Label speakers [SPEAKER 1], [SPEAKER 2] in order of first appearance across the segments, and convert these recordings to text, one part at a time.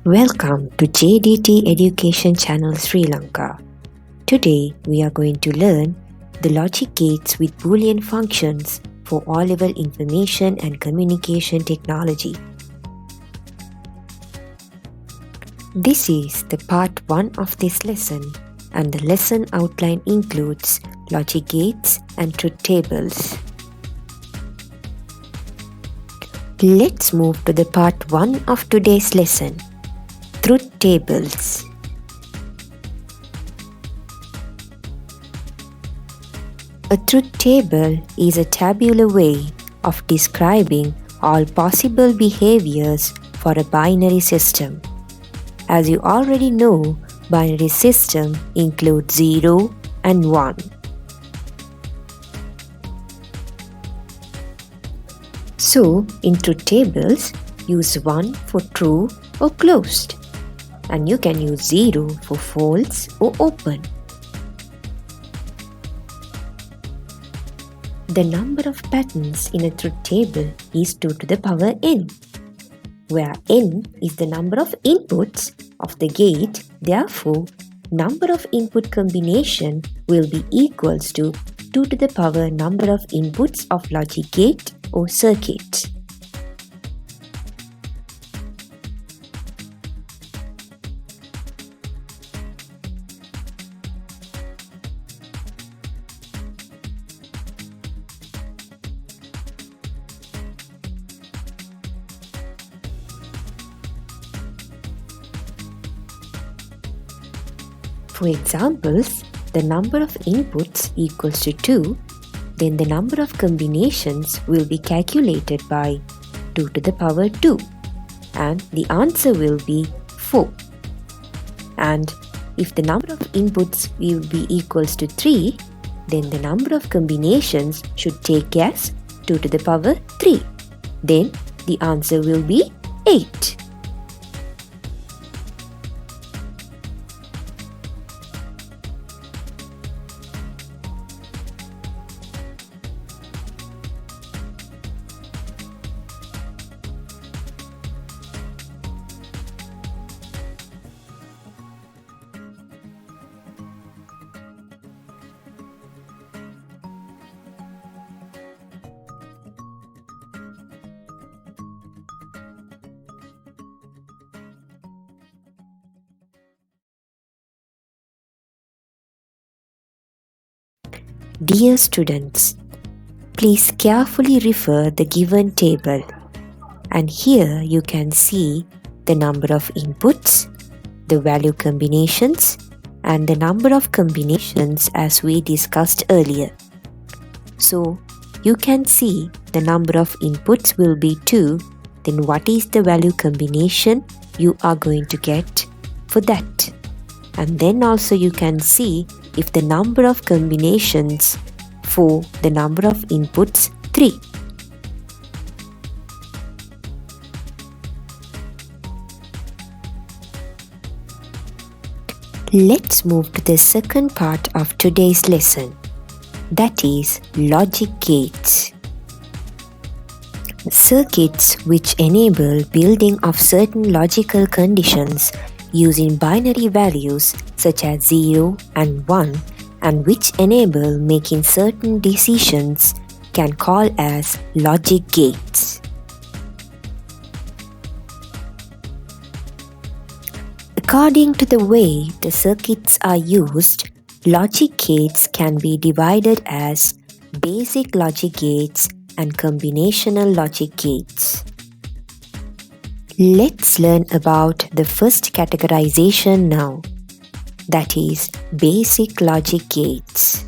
[SPEAKER 1] Welcome to JDT Education Channel Sri Lanka. Today we are going to learn the logic gates with Boolean functions for O-level information and communication technology. This is the part 1 of this lesson, and the lesson outline includes logic gates and truth tables. Let's move to the part 1 of today's lesson. Truth tables. A truth table is a tabular way of describing all possible behaviors for a binary system. As you already know, binary system includes 0 and 1. So, in truth tables, use 1 for true or closed, and you can use 0 for false or open. The number of patterns in a truth table is 2 to the power n, where n is the number of inputs of the gate. Therefore, number of input combination will be equals to 2 to the power number of inputs of logic gate or circuit. For examples, the number of inputs equals to 2, then the number of combinations will be calculated by 2 to the power 2, and the answer will be 4. And if the number of inputs will be equals to 3, then the number of combinations should take as 2 to the power 3. Then the answer will be 8. Dear students, please carefully refer the given table, and here you can see the number of inputs, the value combinations, and the number of combinations as we discussed earlier. So you can see the number of inputs will be 2, then what is the value combination you are going to get for that. And then also you can see if the number of combinations for the number of inputs 3. Let's move to the second part of today's lesson, that is logic gates. Circuits which enable building of certain logical conditions using binary values such as 0 and 1, and which enable making certain decisions can call as logic gates. According to the way the circuits are used, logic gates can be divided as basic logic gates and combinational logic gates. Let's learn about the first categorization now, that is basic logic gates.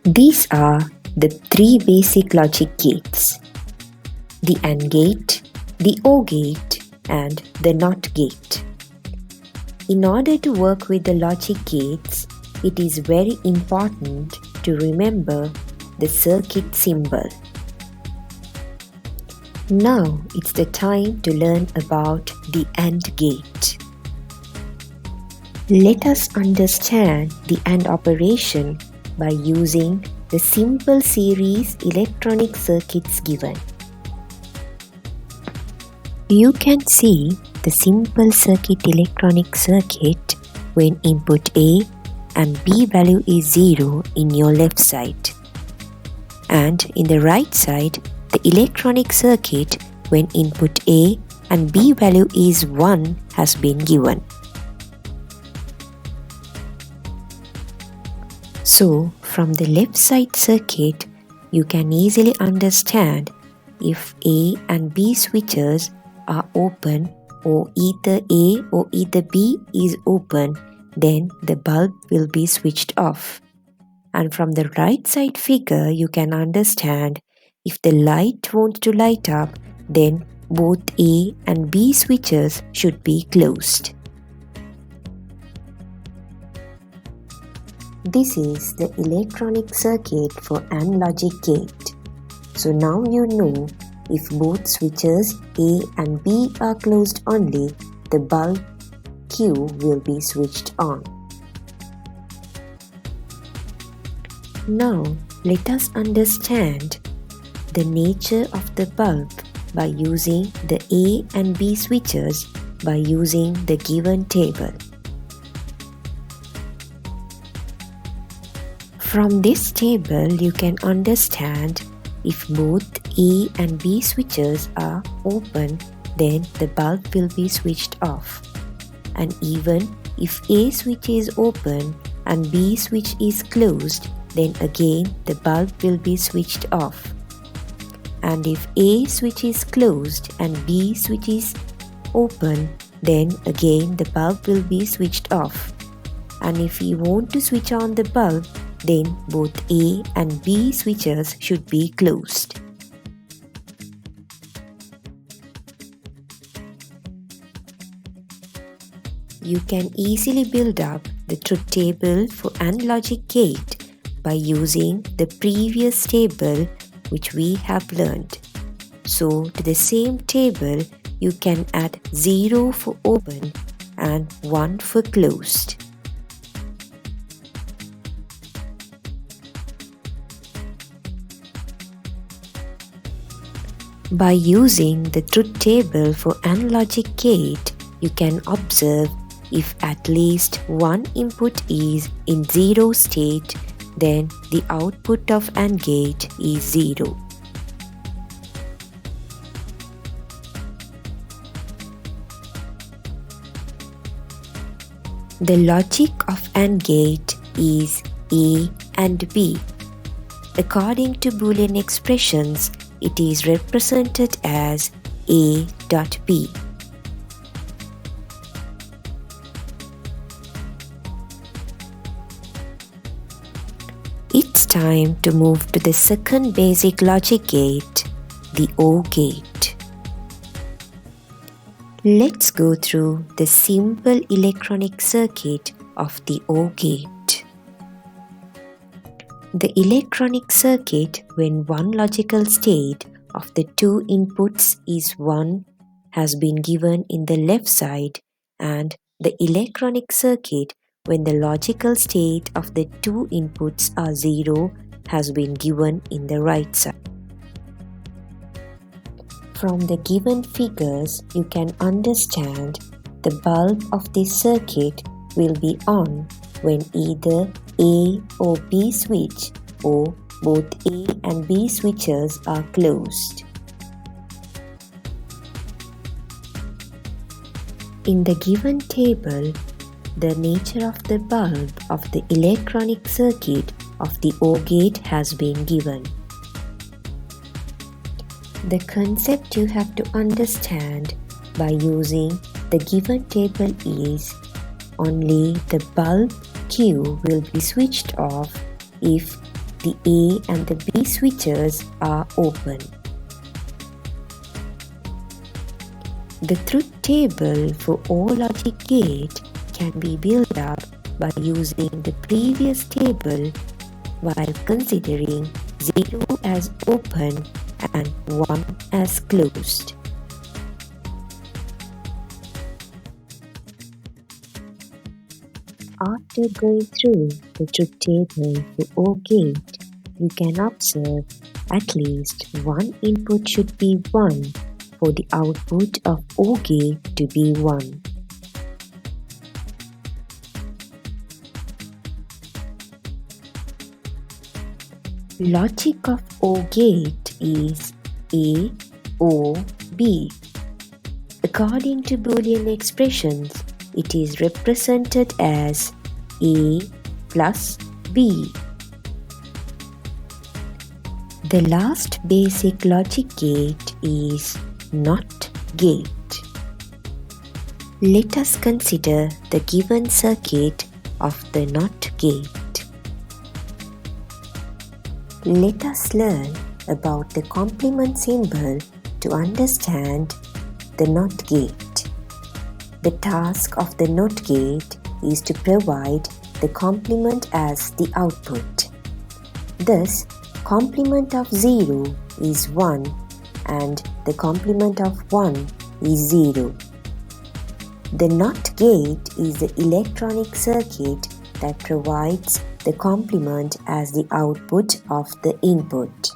[SPEAKER 1] These are the 3 basic logic gates: the AND gate, the OR gate, and the NOT gate. In order to work with the logic gates, it is very important to remember the circuit symbol. Now it's the time to learn about the AND gate. Let us understand the AND operation by using the simple series electronic circuits given. You can see the simple circuit electronic circuit when input A and B value is 0 in your left side. And in the right side, the electronic circuit when input A and B value is 1 has been given. So, from the left side circuit, you can easily understand if A and B switches are open or either A or either B is open, then the bulb will be switched off. And from the right side figure, you can understand if the light wants to light up, then both A and B switches should be closed. This is the electronic circuit for AND logic gate. So now you know if both switches A and B are closed only, the bulb Q will be switched on. Now let us understand the nature of the bulb by using the A and B switches by using the given table. From this table, you can understand if both A and B switches are open, then the bulb will be switched off. And even if A switch is open and B switch is closed, then again the bulb will be switched off. And if A switch is closed and B switch is open, then again the bulb will be switched off. And if you want to switch on the bulb, then both A and B switches should be closed. You can easily build up the truth table for AND logic gate by using the previous table which we have learned. So to the same table, you can add 0 for open and 1 for closed. By using the truth table for AND logic gate, you can observe if at least one input is in 0 state, then the output of AND gate is 0. The logic of AND gate is A and B. According to Boolean expressions, it is represented as A dot B. It's time to move to the second basic logic gate, the OR gate. Let's go through the simple electronic circuit of the OR gate. The electronic circuit when one logical state of the two inputs is 1 has been given in the left side, and the electronic circuit when the logical state of the two inputs are 0 has been given in the right side. From the given figures, you can understand the bulb of this circuit will be on when either A or B switch or both A and B switches are closed. In the given table, the nature of the bulb of the electronic circuit of the OR gate has been given. The concept you have to understand by using the given table is only the bulb Q will be switched off if the A and the B switches are open. The truth table for OR logic gate can be built up by using the previous table while considering 0 as open and 1 as closed. After going through the truth table for OR gate, you can observe at least one input should be 1 for the output of OR gate to be 1. Logic of OR gate is A, O, B. According to Boolean expressions, it is represented as A plus B. The last basic logic gate is NOT gate. Let us consider the given circuit of the NOT gate. Let us learn about the complement symbol to understand the NOT gate. The task of the NOT gate is to provide the complement as the output. Thus, complement of 0 is 1 and the complement of 1 is 0. The NOT gate is the electronic circuit that provides the complement as the output of the input.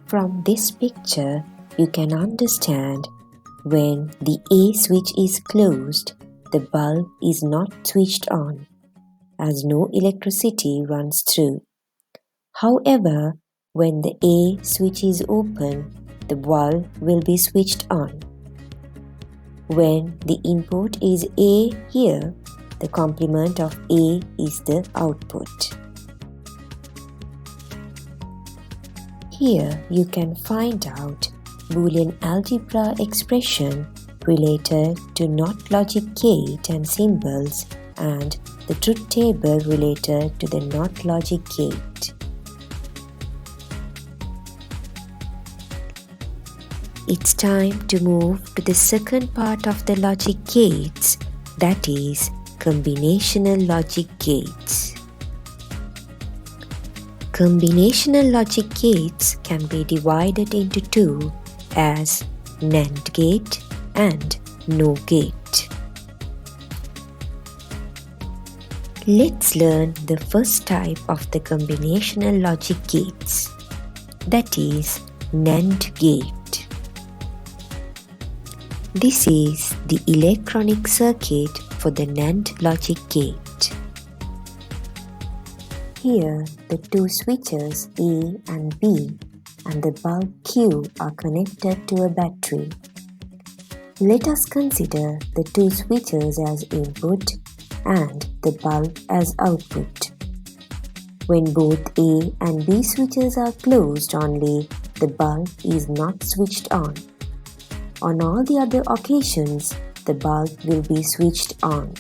[SPEAKER 1] From this picture, you can understand when the A switch is closed, the bulb is not switched on, as no electricity runs through. However, when the A switch is open, the bulb will be switched on. When the input is A here, the complement of A is the output. Here you can find out Boolean algebra expression related to NOT logic gate and symbols and the truth table related to the NOT logic gate. It's time to move to the second part of the logic gates, that is, combinational logic gates. Combinational logic gates can be divided into two as NAND gate and NOR gate. Let's learn the first type of the combinational logic gates, that is NAND gate. This is the electronic circuit for the NAND logic gate. Here, the two switches A and B and the bulb Q are connected to a battery. Let us consider the two switches as input and the bulb as output. When both A and B switches are closed only, the bulb is not switched on. On all the other occasions, the bulb will be switched on.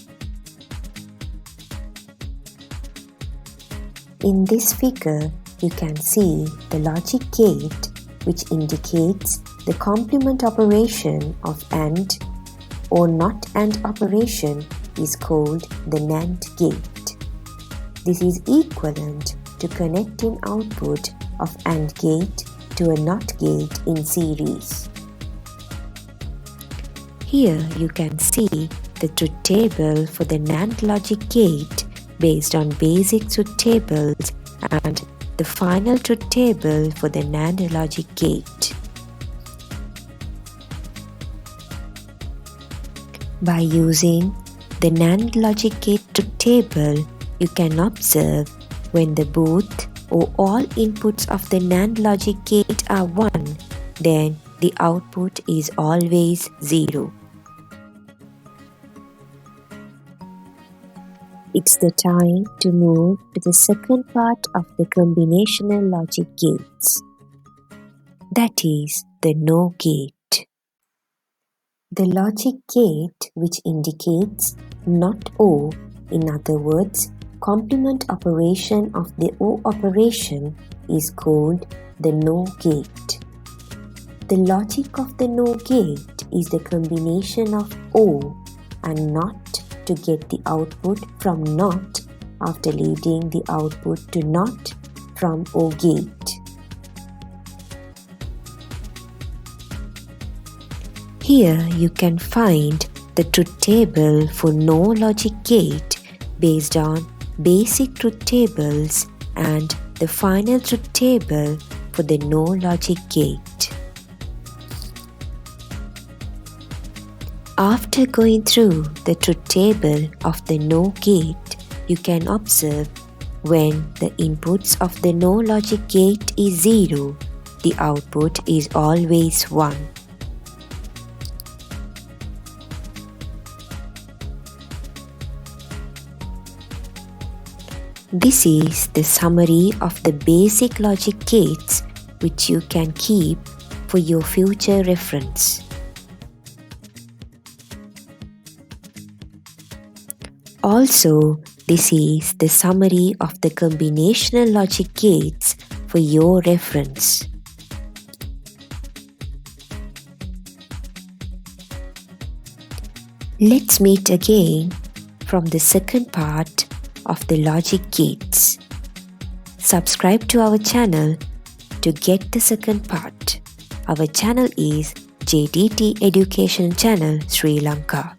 [SPEAKER 1] In this figure, you can see the logic gate which indicates the complement operation of AND or NOT AND operation is called the NAND gate. This is equivalent to connecting output of AND gate to a NOT gate in series. Here you can see the truth table for the NAND logic gate based on basic truth tables and the final truth table for the NAND logic gate. By using the NAND logic gate truth table, you can observe when the both or all inputs of the NAND logic gate are 1, then the output is always 0. It's the time to move to the second part of the combinational logic gates, that is the NOR gate. The logic gate which indicates not OR, in other words, complement operation of the OR operation is called the NOR gate. The logic of the NOR gate is the combination of OR and NOT to get the output from NOT after leading the output to NOT from OR gate. Here you can find the truth table for NOR logic gate based on basic truth tables and the final truth table for the NOR logic gate. After going through the truth table of the NO gate, you can observe when the inputs of the NO logic gate is 0, the output is always 1. This is the summary of the basic logic gates which you can keep for your future reference. Also, this is the summary of the combinational logic gates for your reference. Let's meet again from the second part of the logic gates. Subscribe to our channel to get the second part. Our channel is JDT Education Channel Sri Lanka.